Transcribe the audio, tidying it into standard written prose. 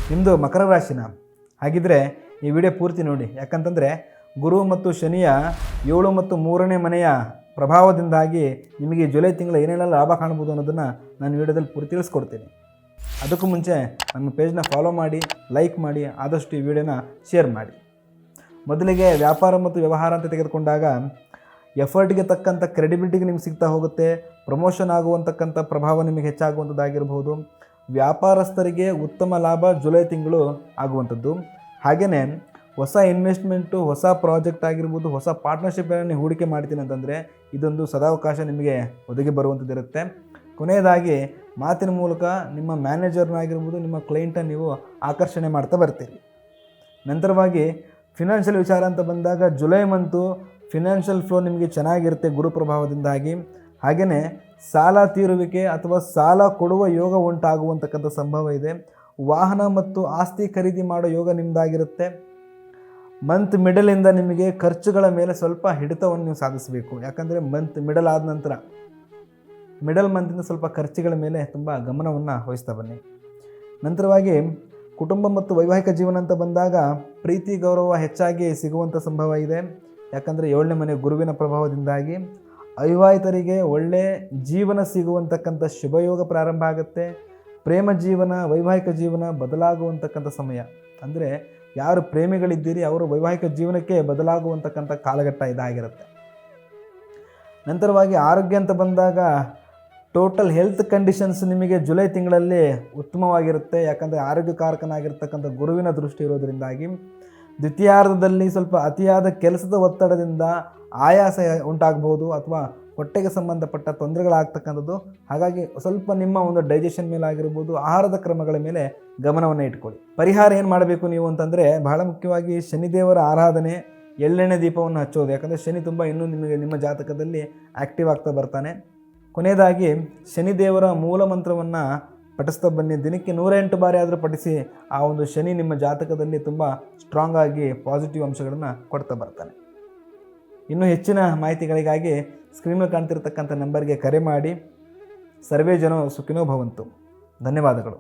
ನಿಮ್ಮದು ಮಕರ ರಾಶಿನ. ಹಾಗಿದ್ರೆ ಈ ವಿಡಿಯೋ ಪೂರ್ತಿ ನೋಡಿ, ಯಾಕಂತಂದರೆ ಗುರು ಮತ್ತು ಶನಿಯ 7 ಮತ್ತು 3ನೇ ಮನೆಯ ಪ್ರಭಾವದಿಂದಾಗಿ ನಿಮಗೆ ಜುಲೈ ತಿಂಗಳ ಏನೆಲ್ಲ ಲಾಭ ಕಾಣ್ಬೋದು ಅನ್ನೋದನ್ನು ನಾನು ವಿಡಿಯೋದಲ್ಲಿ ಪೂರ್ತಿ ತಿಳಿಸ್ಕೊಡ್ತೀನಿ. ಅದಕ್ಕೂ ಮುಂಚೆ ನಮ್ಮ ಪೇಜ್ನ ಫಾಲೋ ಮಾಡಿ, ಲೈಕ್ ಮಾಡಿ, ಆದಷ್ಟು ಈ ವಿಡಿಯೋನ ಶೇರ್ ಮಾಡಿ. ಮೊದಲಿಗೆ ವ್ಯಾಪಾರ ಮತ್ತು ವ್ಯವಹಾರ ಅಂತ ತೆಗೆದುಕೊಂಡಾಗ ಎಫರ್ಟ್ಗೆ ತಕ್ಕಂಥ ಕ್ರೆಡಿಬಿಲಿಟಿಗೆ ನಿಮ್ಗೆ ಸಿಗ್ತಾ ಹೋಗುತ್ತೆ. ಪ್ರಮೋಷನ್ ಆಗುವಂತಕ್ಕಂಥ ಪ್ರಭಾವ ನಿಮಗೆ ಹೆಚ್ಚಾಗುವಂಥದ್ದಾಗಿರ್ಬೋದು. ವ್ಯಾಪಾರಸ್ಥರಿಗೆ ಉತ್ತಮ ಲಾಭ ಜುಲೈ ತಿಂಗಳು ಆಗುವಂಥದ್ದು. ಹಾಗೆಯೇ ಹೊಸ ಇನ್ವೆಸ್ಟ್ಮೆಂಟು, ಹೊಸ ಪ್ರಾಜೆಕ್ಟ್ ಆಗಿರ್ಬೋದು, ಹೊಸ ಪಾರ್ಟ್ನರ್ಶಿಪ್ಗಳನ್ನು ಹೂಡಿಕೆ ಮಾಡ್ತೀನಿ ಅಂತಂದರೆ ಇದೊಂದು ಸದಾವಕಾಶ ನಿಮಗೆ ಒದಗಿ ಬರುವಂಥದ್ದಿರುತ್ತೆ. ಕೊನೆಯದಾಗಿ ಮಾತಿನ ಮೂಲಕ ನಿಮ್ಮ ಮ್ಯಾನೇಜರ್ನಾಗಿರ್ಬೋದು, ನಿಮ್ಮ ಕ್ಲೈಂಟನ್ನು ನೀವು ಆಕರ್ಷಣೆ ಮಾಡ್ತಾ ಬರ್ತೀರಿ. ನಂತರವಾಗಿ ಫಿನಾನ್ಷಿಯಲ್ ವಿಚಾರ ಅಂತ ಬಂದಾಗ ಜುಲೈ ಮಂತು ಫಿನಾನ್ಷಿಯಲ್ ಫ್ಲೋ ನಿಮಗೆ ಚೆನ್ನಾಗಿರುತ್ತೆ ಗುರು ಪ್ರಭಾವದಿಂದಾಗಿ. ಹಾಗೆಯೇ ಸಾಲ ತೀರುವಿಕೆ ಅಥವಾ ಸಾಲ ಕೊಡುವ ಯೋಗ ಉಂಟಾಗುವಂತಕ್ಕಂಥ ಸಂಭವ ಇದೆ. ವಾಹನ ಮತ್ತು ಆಸ್ತಿ ಖರೀದಿ ಮಾಡೋ ಯೋಗ ನಿಮ್ಮದಾಗಿರುತ್ತೆ. ಮಂತ್ ಮಿಡಲಿಂದ ನಿಮಗೆ ಖರ್ಚುಗಳ ಮೇಲೆ ಸ್ವಲ್ಪ ಹಿಡಿತವನ್ನು ನೀವು ಸಾಧಿಸಬೇಕು. ಯಾಕಂದರೆ ಮಂತ್ ಮಿಡಲ್ ಆದ ನಂತರ ಮಿಡಲ್ ಮಂತಿಂದ ಸ್ವಲ್ಪ ಖರ್ಚುಗಳ ಮೇಲೆ ತುಂಬ ಗಮನವನ್ನು ವಹಿಸ್ತಾ ಬನ್ನಿ. ನಂತರವಾಗಿ ಕುಟುಂಬ ಮತ್ತು ವೈವಾಹಿಕ ಜೀವನ ಅಂತ ಬಂದಾಗ ಪ್ರೀತಿ ಗೌರವ ಹೆಚ್ಚಾಗಿ ಸಿಗುವಂಥ ಸಂಭವ ಇದೆ. ಯಾಕಂದರೆ 7ನೇ ಮನೆ ಗುರುವಿನ ಪ್ರಭಾವದಿಂದಾಗಿ ಅವಿವಾಹಿತರಿಗೆ ಒಳ್ಳೆಯ ಜೀವನ ಸಿಗುವಂತಕ್ಕಂಥ ಶುಭಯೋಗ ಪ್ರಾರಂಭ ಆಗುತ್ತೆ. ಪ್ರೇಮ ಜೀವನ, ವೈವಾಹಿಕ ಜೀವನ ಬದಲಾಗುವಂತಕ್ಕಂಥ ಸಮಯ. ಅಂದರೆ ಯಾರು ಪ್ರೇಮಿಗಳಿದ್ದೀರಿ ಅವರು ವೈವಾಹಿಕ ಜೀವನಕ್ಕೆ ಬದಲಾಗುವಂತಕ್ಕಂಥ ಕಾಲಘಟ್ಟ ಇದಾಗಿರುತ್ತೆ. ನಂತರವಾಗಿ ಆರೋಗ್ಯ ಅಂತ ಬಂದಾಗ ಟೋಟಲ್ ಹೆಲ್ತ್ ಕಂಡೀಷನ್ಸ್ ನಿಮಗೆ ಜುಲೈ ತಿಂಗಳಲ್ಲಿ ಉತ್ತಮವಾಗಿರುತ್ತೆ. ಯಾಕಂದರೆ ಆರೋಗ್ಯಕಾರಕನಾಗಿರ್ತಕ್ಕಂಥ ಗುರುವಿನ ದೃಷ್ಟಿ ಇರೋದರಿಂದಾಗಿ ದ್ವಿತೀಯಾರ್ಧದಲ್ಲಿ ಸ್ವಲ್ಪ ಅತಿಯಾದ ಕೆಲಸದ ಒತ್ತಡದಿಂದ ಆಯಾಸ ಉಂಟಾಗ್ಬೋದು ಅಥವಾ ಹೊಟ್ಟೆಗೆ ಸಂಬಂಧಪಟ್ಟ ತೊಂದರೆಗಳಾಗ್ತಕ್ಕಂಥದ್ದು. ಹಾಗಾಗಿ ಸ್ವಲ್ಪ ನಿಮ್ಮ ಒಂದು ಡೈಜೆಷನ್ ಮೇಲೆ ಆಗಿರ್ಬೋದು, ಆಹಾರದ ಕ್ರಮಗಳ ಮೇಲೆ ಗಮನವನ್ನು ಇಟ್ಕೊಳ್ಳಿ. ಪರಿಹಾರ ಏನು ಮಾಡಬೇಕು ನೀವು ಅಂತಂದರೆ ಬಹಳ ಮುಖ್ಯವಾಗಿ ಶನಿದೇವರ ಆರಾಧನೆ, ಎಳ್ಳೆಣ್ಣೆ ದೀಪವನ್ನು ಹಚ್ಚೋದು. ಯಾಕಂದರೆ ಶನಿ ತುಂಬ ಇನ್ನೂ ನಿಮ್ಮ ಜಾತಕದಲ್ಲಿ ಆ್ಯಕ್ಟಿವ್ ಆಗ್ತಾ ಬರ್ತಾನೆ. ಕೊನೆಯದಾಗಿ ಶನಿದೇವರ ಮೂಲ ಮಂತ್ರವನ್ನು ಪಠಿಸ್ತಾ ಬನ್ನಿ. ದಿನಕ್ಕೆ 108 ಬಾರಿ ಆದರೂ ಪಠಿಸಿ. ಆ ಒಂದು ಶನಿ ನಿಮ್ಮ ಜಾತಕದಲ್ಲಿ ತುಂಬ ಸ್ಟ್ರಾಂಗ್ ಆಗಿ ಪಾಸಿಟಿವ್ ಅಂಶಗಳನ್ನು ಕೊಡ್ತಾ ಬರ್ತಾನೆ. ಇನ್ನೂ ಹೆಚ್ಚಿನ ಮಾಹಿತಿಗಳಿಗಾಗಿ ಸ್ಕ್ರೀನಲ್ಲಿ ಕಾಣ್ತಿರ್ತಕ್ಕಂಥ ನಂಬರ್ಗೆ ಕರೆ ಮಾಡಿ. ಸರ್ವೇ ಜನೋ ಸುಖಿನೋ ಭವಂತು. ಧನ್ಯವಾದಗಳು.